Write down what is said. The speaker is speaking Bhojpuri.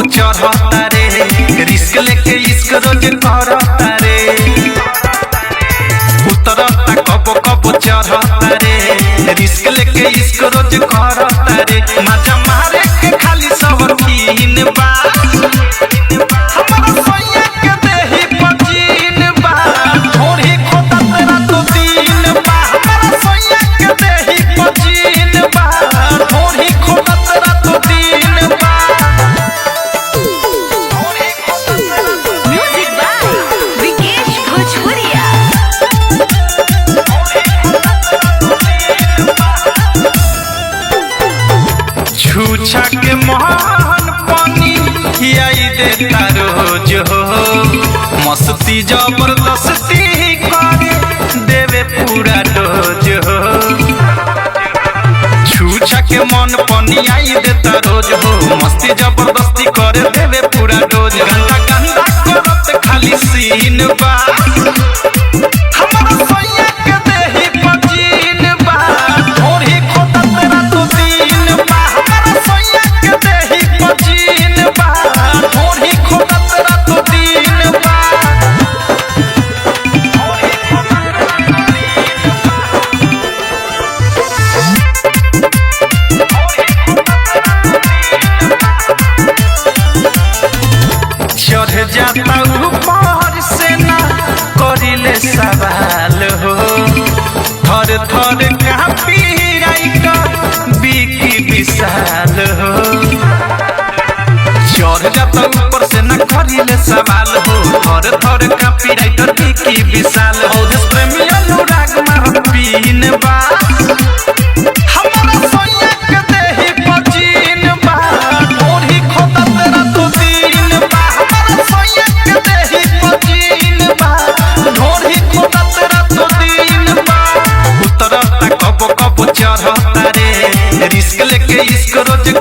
चढ़ता रे, रिस्क लेके इश्क रोज करता रे। उतरता कबो कबो चढ़ता रे, रिस्क लेके इश्क रोज करता रे। मजा मारे के खाली सब कीन बा, हमारा सोया के देही पजीन बा, थोड़ी खोदा तेरा तो दिन बा। हमारा सोया के देही पजीन बा, थोड़ी खोदा तेरा तो दिन बा। म्यूजिक बाय विकेश भोजपुरिया। छूछा के मोहन पानी खियाई देता रोज हो, मस्ती जबरदस्ती करे देवे पूरा डोज हो। छूछा के मन पानी आई देता रोज हो, मस्ती जबरदस्ती करे देवे पूरा डोज। गंदा गंदा करत खाली सीन बा, हमारा सोया के देही पजीन बा, थोड़ी खोदा तेरा तो दिन बा। हमारा सोया के देही पजीन बा, थोड़ी खोदा तेरा तो दिन बा। चढ़ जाता ऊपर से ना करिले सवाल हो, थर थर कापी का बिकी विशाल हो। चढ़ जाता ऊपर से ना करिले सवाल हो, थर थर कापी का बिकी विशाल हो। प्रेमी अनुराग मार पीन बा, हमारा सोया के देही पजीन बा, थोड़ी खोदा तेरा तो दिन बा। हमारा सोया के देही पजीन बा, थोड़ी खोदा तेरा तो दिन बा। उतरता कबो कबो चढ़ता रे, रिस्क लेके इश्क रोज